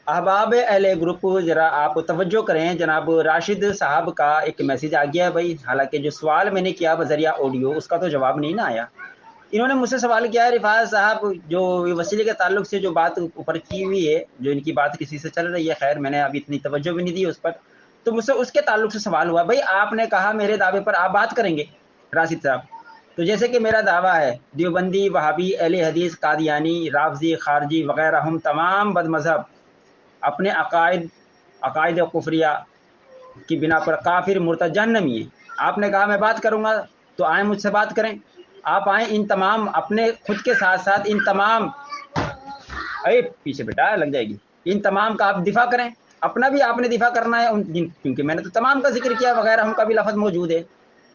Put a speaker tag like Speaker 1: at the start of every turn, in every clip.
Speaker 1: अहबाब अहले ग्रुप, ज़रा आप तवज्जो करें। जनाब राशिद साहब का एक मैसेज आ गया है भाई। हालांकि जो सवाल मैंने किया बजरिया ऑडियो, उसका तो जवाब नहीं ना आया। इन्होंने मुझसे सवाल किया है, रिफात साहब जो वसीले के ताल्लुक से जो बात ऊपर की हुई है, जो इनकी बात किसी से चल रही है, खैर मैंने अभी इतनी तवज्जो भी नहीं दी उस पर, तो मुझसे उसके ताल्लुक से सवाल हुआ। भाई आपने कहा मेरे दावे पर आप बात करेंगे राशिद साहब। तो जैसे कि मेरा दावा है, देवबंदी, वहाबी, अहले हदीस, कादियानी, राफजी, खारजी वगैरह, हम तमाम बदमज़हब अपने अकायद कुफरिया की बिना पर काफिर मुर्तद जहन्नमी है। आपने कहा मैं बात करूंगा, तो आए मुझसे बात करें। आप आए, इन तमाम अपने खुद के साथ साथ इन तमाम, अरे पीछे बेटा लग जाएगी, इन तमाम का आप दिफा करें। अपना भी आपने दिफा करना है क्योंकि मैंने तो तमाम का जिक्र किया, वगैरह उनका भी लफ्ज मौजूद है।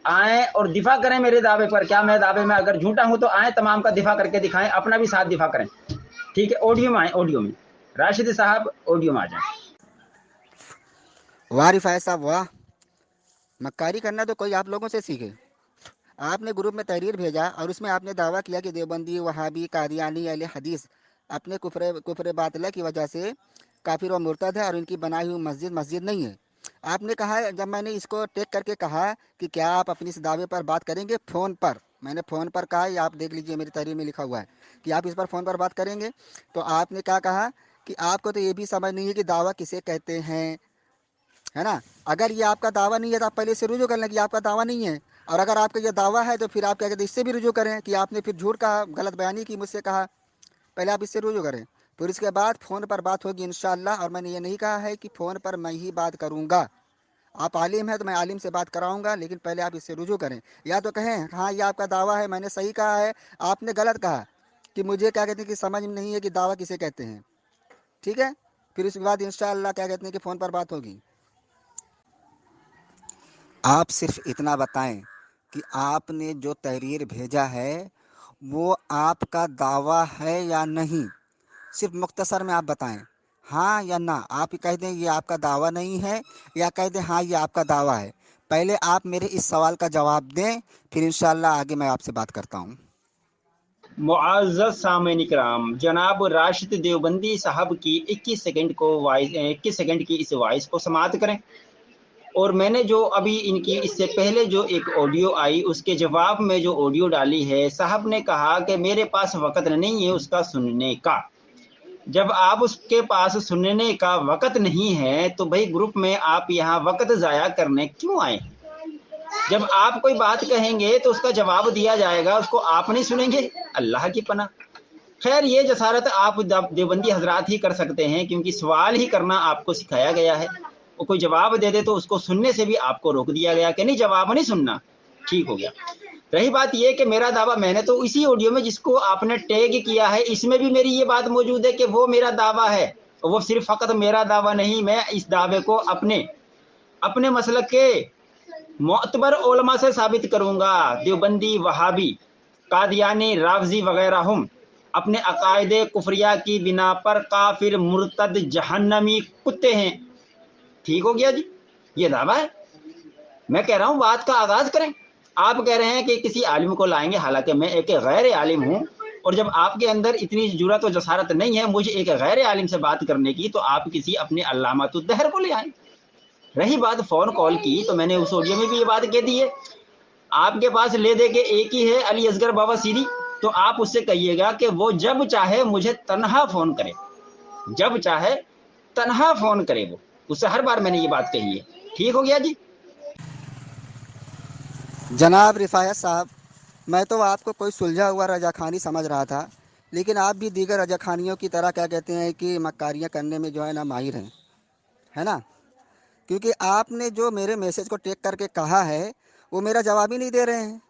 Speaker 1: आए और दिफा करें मेरे दावे पर। क्या मैं दावे में अगर झूठा हूं तो आए तमाम का दिफा करके दिखाएं, अपना भी साथ दिफा करें। ठीक है, ऑडियो में आए, ऑडियो में राशिद साहब ऑडियो में आ जाए।
Speaker 2: वाह रिफायत साहब वाह, मक्कारी करना तो कोई आप लोगों से सीखे। आपने ग्रुप में तहरीर भेजा और उसमें आपने दावा किया कि देवबंदी, वहाबी, कादियानी, अहले हदीस अपने कुफर बातिला की वजह से काफिर व मुर्तद है और इनकी बनाई हुई मस्जिद मस्जिद नहीं है। आपने कहा, जब मैंने इसको टेक करके कहा कि क्या आप अपनी इस दावे पर बात करेंगे फ़ोन पर, मैंने फ़ोन पर कहा, ये आप देख लीजिए मेरी तहरीर में लिखा हुआ है कि आप इस पर फ़ोन पर बात करेंगे। तो आपने क्या कहा कि आपको तो ये भी समझ नहीं है कि दावा किसे कहते हैं, है ना। अगर ये आपका दावा नहीं है तो आप पहले से रुजू कर लें कि आपका दावा नहीं है। और अगर आपका ये दावा है तो फिर आप क्या कहते हैं, इससे भी रुजू करें कि आपने फिर झूठ कहा, गलत बयानी की, मुझसे कहा। पहले आप इससे रुजू करें, फिर इसके बाद फ़ोन पर बात होगी इंशाअल्लाह। और मैंने ये नहीं कहा है कि फ़ोन पर मैं ही बात करूँगा। आप आलिम हैं तो मैं आलिम से बात कराऊंगा, लेकिन पहले आप इससे रुजू करें। या तो कहें हाँ ये आपका दावा है, मैंने सही कहा है, आपने गलत कहा, कि मुझे क्या कहते हैं कि समझ में नहीं है कि दावा किसे कहते हैं। ठीक है, फिर उसके बाद इंशाअल्लाह क्या कहते हैं कि फ़ोन पर बात होगी। आप सिर्फ इतना बताएं कि आपने जो तहरीर भेजा है वो आपका दावा है या नहीं। सिर्फ मुख्तसर में आप बताएं, हाँ या ना। आप कह दें ये आपका दावा नहीं है, या कह दें हाँ ये आपका दावा है। पहले आप मेरे इस सवाल का जवाब दें, फिर इंशाअल्लाह आगे मैं आपसे बात करता हूँ।
Speaker 1: मुआज़्ज़ज़ सामईन इकराम, जनाब राशिद देवबंदी साहब की 21 सेकंड को वॉइस 21 सेकंड की इस वॉइस को समाप्त करें। और मैंने जो अभी इनकी इससे पहले जो एक ऑडियो आई, उसके जवाब में जो ऑडियो डाली है, साहब ने कहा कि मेरे पास वक़्त नहीं है उसका सुनने का। जब आप उसके पास सुनने का वक़्त नहीं है तो भाई ग्रुप में आप यहाँ वक़्त ज़ाया करने क्यों आए? जब आप कोई बात कहेंगे तो उसका जवाब दिया जाएगा, उसको आप नहीं सुनेंगे? अल्लाह की पनाह। खैर ये जसारत आप देवबंदी हजरात ही कर सकते हैं, क्योंकि सवाल ही करना आपको सिखाया गया है। वो कोई जवाब दे दे तो उसको सुनने से भी आपको रोक दिया गया कि नहीं, जवाब नहीं सुनना। ठीक हो गया। रही बात ये कि मेरा दावा, मैंने तो इसी ऑडियो में जिसको आपने टैग किया है, इसमें भी मेरी ये बात मौजूद है कि वो मेरा दावा है। वो सिर्फ फकत मेरा दावा नहीं, मैं इस दावे को अपने अपने मसलक के मोतबर उलमा से साबित करूंगा। देवबंदी, वहाबी, कादियानी, राफजी वगैरह हम अपने अकायद कुफरिया की बिना पर काफिर मुर्तद जहन्नमी कुत्ते हैं। ठीक हो गया जी, ये दावा है। मैं कह रहा हूं बात का आगाज करें। आप कह रहे हैं कि किसी आलिम को लाएंगे, हालांकि मैं एक गैर आलिम हूं। और जब आपके अंदर इतनी जुरत और जसारत नहीं है मुझे एक गैर आलिम से बात करने की, तो आप किसी अपने अल्लामातुद्दहर को ले आए। रही बात फोन कॉल की, तो मैंने उस ऑडियो में भी ये बात कह दी है। आपके पास ले दे के एक ही है, अली असगर बाबा सीरी। तो आप उससे कहिएगा कि वो जब चाहे मुझे तनहा फोन करे, जब चाहे तनहा फोन करे। वो उससे हर बार मैंने ये बात कही है। ठीक हो गया जी।
Speaker 2: जनाब रिफायत साहब, मैं तो आपको कोई सुलझा हुआ रजाखानी समझ रहा था, लेकिन आप भी दीगर रजाखानियों की तरह क्या कहते हैं कि मक्कारियाँ करने में जो है ना माहिर हैं, है ना। क्योंकि आपने जो मेरे मैसेज को टेक करके कहा है वो मेरा जवाब ही नहीं दे रहे हैं।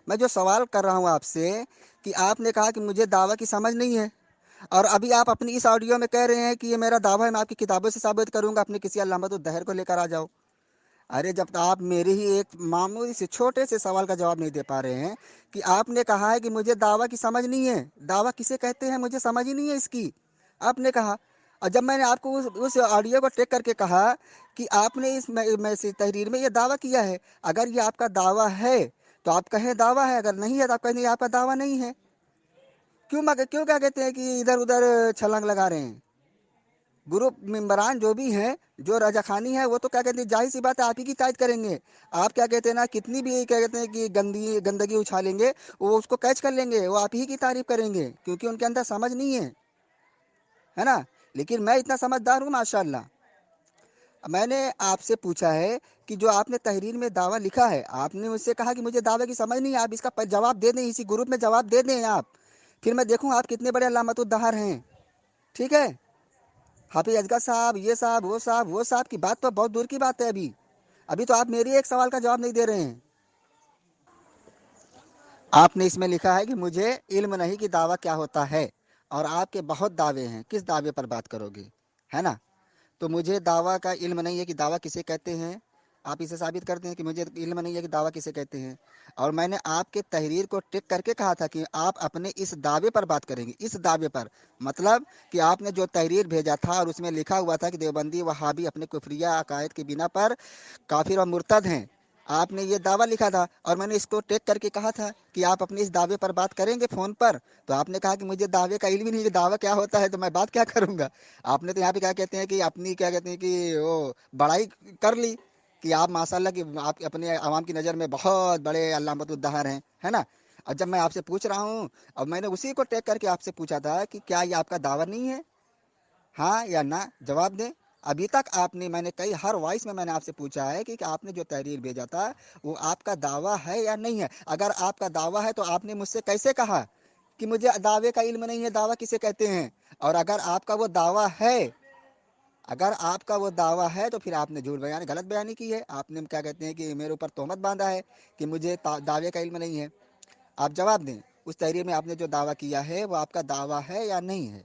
Speaker 2: मैं जो सवाल कर रहा हूँ आपसे कि आपने कहा कि मुझे दावा की समझ नहीं है, और अभी आप अपनी इस ऑडियो में कह रहे हैं कि ये मेरा दावा है, मैं आपकी किताबों से साबित करूंगा, अपने किसी अल्लामतुद्दहर को लेकर आ जाओ। अरे जब तक आप मेरे ही एक मामूली से छोटे से सवाल का जवाब नहीं दे पा रहे हैं कि आपने कहा है कि मुझे दावा की समझ नहीं है, दावा किसे कहते हैं मुझे समझ ही नहीं है इसकी, आपने कहा। और जब मैंने आपको उस ऑडियो को टेक करके कहा कि आपने इस में तहरीर में ये दावा किया है, अगर ये आपका दावा है तो आप कहें दावा है, अगर नहीं है तो आप कहें ये आपका दावा नहीं है। क्यों क्या कहते हैं कि इधर उधर छलांग लगा रहे हैं। ग्रुप मेंबरान जो भी हैं, जो रजा खानी है, वो तो क्या कहते हैं, जाहिर सी बात है आप ही की तायद करेंगे। आप क्या कहते हैं ना, कितनी भी क्या कहते हैं कि गंदगी उछालेंगे, वो उसको कैच कर लेंगे, वो आप ही की तारीफ करेंगे, क्योंकि उनके अंदर समझ नहीं है ना। लेकिन मैं इतना समझदार हूँ माशाल्लाह। मैंने आपसे पूछा है कि जो आपने तहरीर में दावा लिखा है, आपने मुझसे कहा कि मुझे दावे की समझ नहीं है, आप इसका जवाब दे दें, इसी ग्रुप में जवाब दे दें आप, फिर मैं देखूँ आप कितने बड़े अल्लामतुद्दहर हैं। ठीक है, हाफिज अजगर साहब, ये साहब, वो साहब की बात तो बहुत दूर की बात है। अभी अभी तो आप मेरी एक सवाल का जवाब नहीं दे रहे हैं। आपने इसमें लिखा है कि मुझे इल्म नहीं कि दावा क्या होता है, और आपके बहुत दावे हैं, किस दावे पर बात करोगे, है ना। तो मुझे दावा का इल्म नहीं है कि दावा किसे कहते हैं, आप इसे साबित करते हैं कि मुझे इल्म नहीं है कि दावा किसे कहते हैं। और मैंने आपके तहरीर को टिक करके कहा था कि आप अपने इस दावे पर बात करेंगे, इस दावे पर, मतलब कि आपने जो तहरीर भेजा था और उसमें लिखा हुआ था कि देवबंदी वहाबी अपने कुफरिया अकायद की बिना पर काफिर और मुर्तद हैं, आपने ये दावा लिखा था, और मैंने इसको टेक करके कहा था कि आप अपने इस दावे पर बात करेंगे फ़ोन पर। तो आपने कहा कि मुझे दावे का इल्म ही नहीं है, दावा क्या होता है, तो मैं बात क्या करूंगा। आपने तो यहाँ पे क्या कहते हैं कि अपनी क्या कहते हैं कि वो बड़ाई कर ली कि आप माशाल्लाह कि आप अपने आवाम की नज़र में बहुत बड़े अल्लामतुद्दहर हैं, है ना। और जब मैं आपसे पूछ रहा हूँ, और मैंने उसी को टेक करके आपसे पूछा था कि क्या ये आपका दावा नहीं है, हाँ या ना जवाब दें। अभी तक आपने, मैंने कई हर वॉइस में मैंने आपसे पूछा है कि आपने जो तहरीर भेजा था वो आपका दावा है या नहीं है। अगर आपका दावा है तो आपने मुझसे कैसे कहा कि मुझे दावे का इल्म नहीं है, दावा किसे कहते हैं। और अगर आपका वो दावा है, अगर आपका वो दावा है, तो फिर आपने झूठ बयानी, गलत बयानी की है। आपने क्या कहते हैं कि मेरे ऊपर तोहमत बांधा है कि मुझे दावे का इल्म नहीं है। आप जवाब दें, उस तहरीर में आपने जो दावा किया है वो आपका दावा है या नहीं है।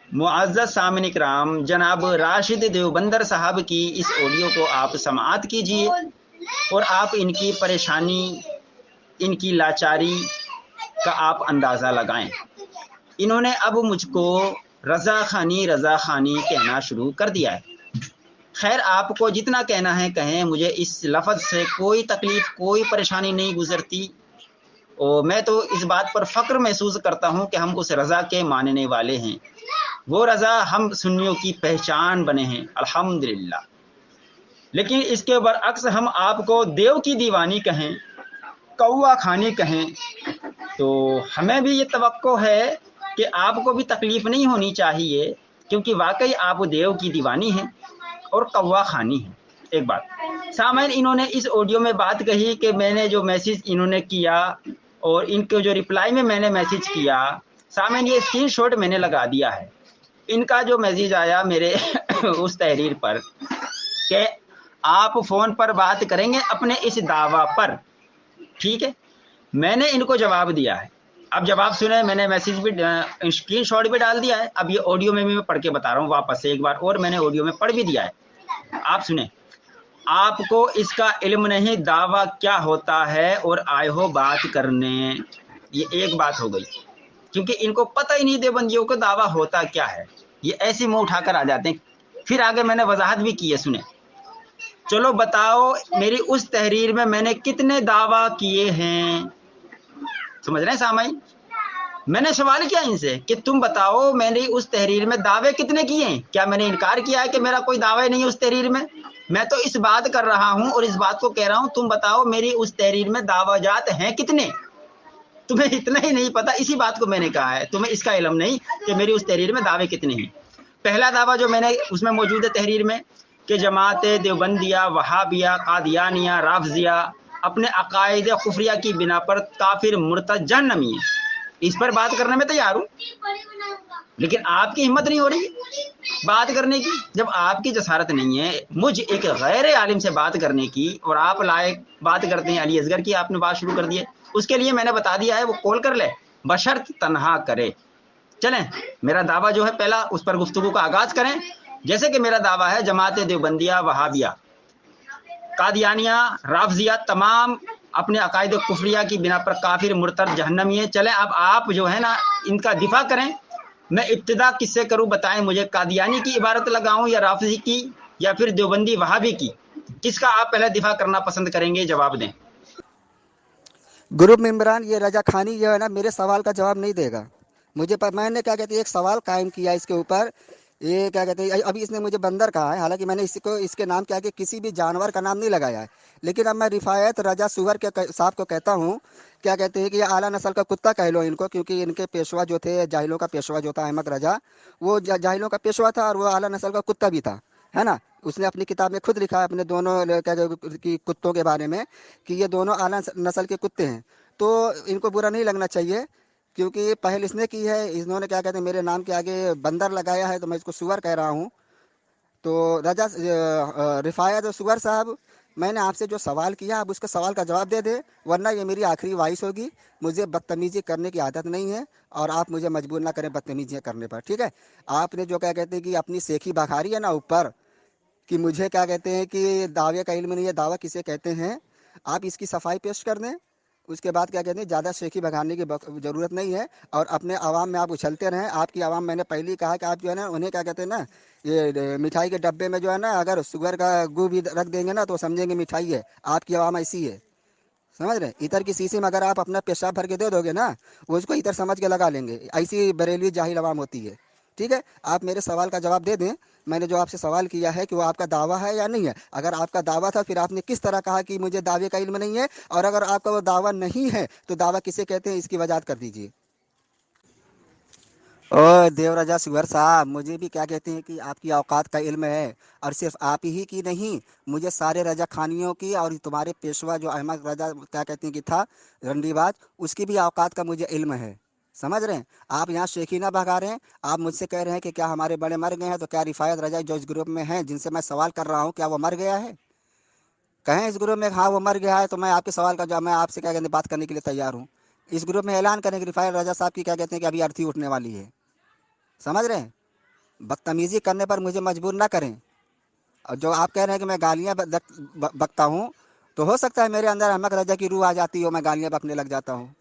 Speaker 1: मुअज़्ज़ज़ सामिन इकराम, जनाब राशिद देवबंदर साहब की इस ऑडियो को आप समाअत कीजिए और आप इनकी परेशानी, इनकी लाचारी का आप अंदाज़ा लगाएं। इन्होंने अब मुझको रज़ा खानी कहना शुरू कर दिया है। खैर, आपको जितना कहना है कहें, मुझे इस लफ्ज़ से कोई तकलीफ़, कोई परेशानी नहीं गुजरती, और मैं तो इस बात पर फ़ख्र महसूस करता हूँ कि हम उस रज़ा के मानने वाले हैं। वो रज़ा हम सुन्नियों की पहचान बने हैं, अल्हम्दुलिल्लाह। लेकिन इसके बरअक्स हम आपको देव की दीवानी कहें, कौवा खानी कहें, तो हमें भी ये तवक्को है कि आपको भी तकलीफ़ नहीं होनी चाहिए, क्योंकि वाकई आप देव की दीवानी हैं और कौवा खानी हैं। एक बात सामईन, इन्होंने इस ऑडियो में बात कही कि मैंने जो मैसेज इन्होंने किया और इनको जो रिप्लाई में मैंने मैसेज किया, सामईन ये स्क्रीनशॉट मैंने लगा दिया है। इनका जो मैसेज आया मेरे उस तहरीर पर कि आप फ़ोन पर बात करेंगे अपने इस दावा पर, ठीक है। मैंने इनको जवाब दिया है। अब जवाब सुने, मैंने मैसेज भी स्क्रीनशॉट भी डाल दिया है। अब ये ऑडियो में भी मैं पढ़ के बता रहा हूँ वापस से एक बार, और मैंने ऑडियो में पढ़ भी दिया है, आप सुने। आपको इसका इल्म नहीं दावा क्या होता है और आए हो बात करने, ये एक बात हो गई, क्योंकि इनको पता ही नहीं देवबंदियों को दावा होता क्या है। ये ऐसे मुंह उठाकर आ जाते हैं। फिर आगे मैंने वजाहत भी की है, सुने। चलो बताओ, मेरी उस तहरीर में मैंने कितने दावा किए हैं, समझ रहे हैं सामाई। मैंने सवाल किया इनसे कि तुम बताओ मेरी उस तहरीर में दावे कितने किए हैं। क्या मैंने इनकार किया है कि मेरा कोई दावा ही नहीं है उस तहरीर में। मैं तो इस बात कर रहा हूं और इस बात को कह रहा हूं, तुम बताओ मेरी उस तहरीर में दावाजात हैं कितने। तुम्हें इतना ही नहीं पता, इसी बात को मैंने कहा है, तुम्हें इसका इल्म नहीं कि मेरी उस तहरीर में दावे कितने हैं। पहला दावा जो मैंने उसमें मौजूद है तहरीर में कि जमात देवबंदिया, वहाबिया, कादियानिया, राफजिया अपने अकायद कुफरिया की बिना पर काफिर, मुर्तद, जहन्नमी है। इस पर बात करने में तैयार हूँ, लेकिन आपकी हिम्मत नहीं हो रही बात करने की। जब आपकी जसारत नहीं है मुझ एक गैर आलिम से बात करने की, और आप लायक बात करते हैं अली असगर की, आपने बात शुरू कर दी है। उसके लिए मैंने बता दिया है वो कॉल कर ले, बशर्त तन्हा करे। चलें, मेरा दावा जो है पहला, उस पर गुफ्तगू का आगाज करें। जैसे कि मेरा दावा है जमात देवबंदिया, वहाबिया, कादियानिया, राफजिया तमाम अपने अकायद कुफरिया की बिना पर काफिर, मुर्तद, जहन्नमी है। चलें, अब आप जो है ना इनका दिफा करें। मैं इब्तिदा किससे करूं बताएं मुझे, कादियानी की इबारत लगाऊं या राफजी की या फिर देवबंदी वहाबी की, किसका आप पहले दिफा करना पसंद करेंगे, जवाब दें।
Speaker 2: ग्रुप मेंबरान, ये रजा खानी जो है ना मेरे सवाल का जवाब नहीं देगा। मैंने क्या कहते हैं एक सवाल कायम किया इसके ऊपर ये क्या कहते हैं, अभी इसने मुझे बंदर कहा है, हालांकि मैंने इसको इसके नाम के आगे किसी भी जानवर का नाम नहीं लगाया है। लेकिन अब मैं रिफायत रजा सुअर के साहब को कहता हूँ, क्या कहते हैं कि ये आला नस्ल का कुत्ता कह लो इनको, क्योंकि इनके पेशवा जो थे, जाहिलों का पेशवा जो था अहमद रजा, वो जाहिलों का पेशवा था और वो आला नस्ल का कुत्ता भी था, है ना। उसने अपनी किताब में खुद लिखा है अपने दोनों की कुत्तों के बारे में कि ये दोनों आला नस्ल के कुत्ते हैं। तो इनको बुरा नहीं लगना चाहिए, क्योंकि पहल इसने की है, इन्होंने क्या कहते हैं मेरे नाम के आगे बंदर लगाया है, तो मैं इसको सुअर कह रहा हूँ। तो रजा रिफायत और सुअर साहब, मैंने आपसे जो सवाल किया आप उसके सवाल का जवाब दे दें, वरना ये मेरी आखिरी वॉइस होगी। मुझे बदतमीजी करने की आदत नहीं है और आप मुझे मजबूर ना करें बदतमीजी करने पर, ठीक है। आपने जो क्या कहते हैं कि अपनी सेखी बखारी है ना ऊपर, कि मुझे क्या कहते हैं कि दावे का इल्म नहीं है, दावा किसे कहते हैं, आप इसकी सफाई पेश कर दें। उसके बाद क्या कहते हैं ज़्यादा शेखी भगाने की ज़रूरत नहीं है, और अपने आवाम में आप उछलते रहें। आपकी आवाम, मैंने पहले ही कहा कि आप जो है ना उन्हें क्या कहते हैं ना, ये मिठाई के डब्बे में जो है ना अगर शुगर का गू भी रख देंगे ना तो समझेंगे मिठाई है। आपकी आवाम ऐसी है, समझ रहे हैं। इतर की शीशी में अगर आप अपना पेशाब भर के दे दोगे ना, वो उसको इतर समझ के लगा लेंगे। ऐसी बरेली जाहिल आवाम होती है, ठीक है। आप मेरे सवाल का जवाब दे दें। मैंने जो आपसे सवाल किया है कि वो आपका दावा है या नहीं है। अगर आपका दावा था फिर आपने किस तरह कहा कि मुझे दावे का इल्म नहीं है, और अगर आपका वो दावा नहीं है तो दावा किसे कहते हैं, इसकी वजाहत कर दीजिए। और देवराजा सुअर साहब, मुझे भी क्या कहते हैं कि आपकी औकात का इल्म है, और सिर्फ आप ही की नहीं, मुझे सारे रजा खानियों की, और तुम्हारे पेशवा जो अहमद रजा क्या कहते हैं कि था रंडीबाज, उसकी भी औकात का मुझे इल्म है। समझ रहे हैं। आप यहाँ शेखी ना भगा रहे हैं। आप मुझसे कह रहे हैं कि क्या हमारे बड़े मर गए हैं, तो क्या रिफायत रजा जो इस ग्रुप में हैं जिनसे मैं सवाल कर रहा हूँ, क्या वो मर गया है? कहें इस ग्रुप में हाँ वो मर गया है, तो मैं आपके सवाल का जवाब, मैं आपसे क्या कहते हैं बात करने के लिए तैयार हूँ। इस ग्रुप में ऐलान करें कि रिफायत रजा साहब की क्या कहते हैं कि अभी अर्थी उठने वाली है। समझ रहे हैं। बदतमीजी करने पर मुझे मजबूर ना करें। और जो आप कह रहे हैं कि मैं गालियाँ बकता हूँ, तो हो सकता है मेरे अंदर अहमद रजा की रूह आ जाती हो, मैं गालियाँ बकने लग जाता हूँ।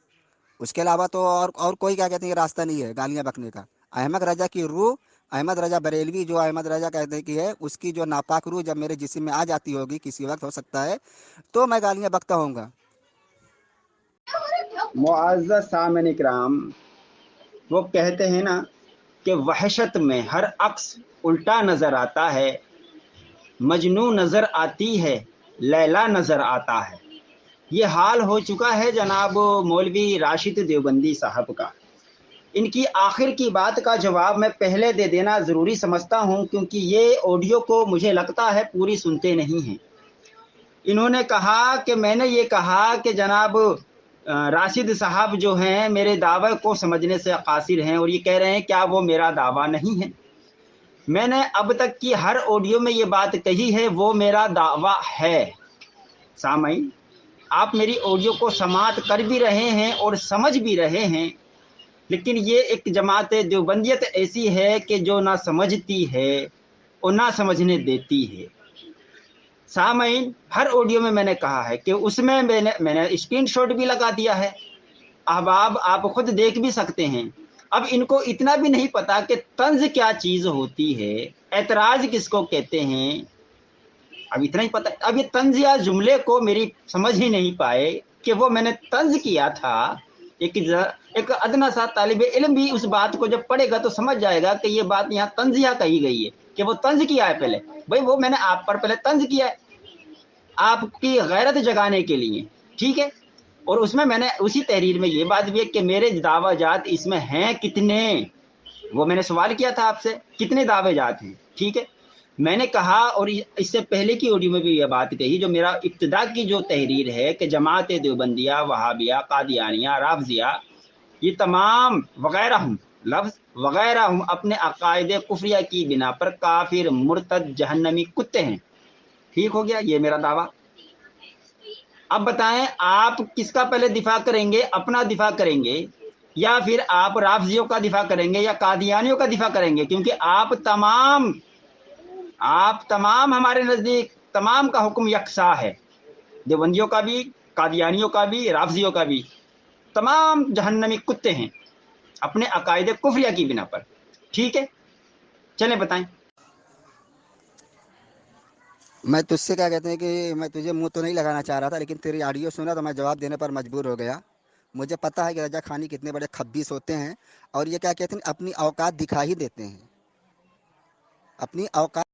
Speaker 2: उसके अलावा तो और कोई क्या कहते हैं रास्ता नहीं है गालियाँ बकने का। अहमद रजा की रूह, अहमद रजा बरेलवी जो अहमद रजा कहते हैं कि है, उसकी जो नापाक रूह जब मेरे जिस्म में आ जाती होगी किसी वक्त, हो सकता है, तो मैं गालियाँ बकता होऊंगा।
Speaker 1: मुअज़्ज़ज़ सामिन इकराम, वो कहते हैं ना कि वहशत में हर अक्स उल्टा नजर आता है, मजनू नजर आती है, लैला नजर आता है। ये हाल हो चुका है जनाब मौलवी राशिद देवबंदी साहब का। इनकी आखिर की बात का जवाब मैं पहले दे देना ज़रूरी समझता हूं, क्योंकि ये ऑडियो को मुझे लगता है पूरी सुनते नहीं हैं। इन्होंने कहा कि मैंने ये कहा कि जनाब राशिद साहब जो हैं मेरे दावे को समझने से कासिर हैं, और ये कह रहे हैं क्या वो मेरा दावा नहीं है। मैंने अब तक की हर ऑडियो में ये बात कही है, वो मेरा दावा है। सामईन, आप मेरी ऑडियो को समात कर भी रहे हैं और समझ भी रहे हैं, लेकिन ये एक जमात देवबंदियत ऐसी है कि जो ना समझती है और ना समझने देती है। सामईन, हर ऑडियो में मैंने कहा है कि उसमें मैंने स्क्रीनशॉट भी लगा दिया है। अहबाब, आप खुद देख भी सकते हैं। अब इनको इतना भी नहीं पता कि तंज क्या चीज होती है, एतराज किसको कहते हैं। अब इतना ही पता। अब ये तंज या जुमले को मेरी समझ ही नहीं पाए कि वो मैंने तंज किया था। एक अदना सा तालिब इल्म भी उस बात को जब पढ़ेगा तो समझ जाएगा कि ये बात यहाँ तंजिया कही गई है, कि वो तंज किया है पहले। भाई वो मैंने आप पर पहले तंज किया है आपकी गैरत जगाने के लिए, ठीक है। और उसमें मैंने उसी तहरीर में ये बात भी है कि मेरे दावा जात इसमें हैं कितने, वो मैंने सवाल किया था आपसे कितने दावे जात हैं, ठीक है। मैंने कहा, और इससे पहले की ऑडियो में भी ये बात कही, जो मेरा इब्तिदा की जो तहरीर है कि जमात देवबंदिया, वहाबिया, कादियानिया, राफजिया, ये तमाम वगैरह हम लफ्ज वगैरह हम अपने अकायदे कुफरिया की बिना पर काफिर, मुर्तद, जहन्नमी कुत्ते हैं। ठीक हो गया, ये मेरा दावा। अब बताएं आप किसका पहले दिफा करेंगे, अपना दिफा करेंगे या फिर आप राफजियों का दिफा करेंगे या कादियानियों का दिफा करेंगे? क्योंकि आप तमाम हमारे नजदीक तमाम का हुक्म यकसा है, देवबंदियों का भी, कादियानियों का भी, राफजियों का भी। तमाम जहन्नमी कुत्ते हैं अपने अकायदे कुफरिया की बिना पर। ठीक है, चलें बताएं।
Speaker 2: मैं तुझसे क्या कहते हैं कि मैं तुझे मुंह तो नहीं लगाना चाह रहा था, लेकिन तेरी ऑडियो सुना तो मैं जवाब देने पर मजबूर हो गया। मुझे पता है कि रजा खानी कितने बड़े खब्बीस होते हैं, और ये क्या कहते हैं अपनी औकात दिखा ही देते हैं। اپنی اوقات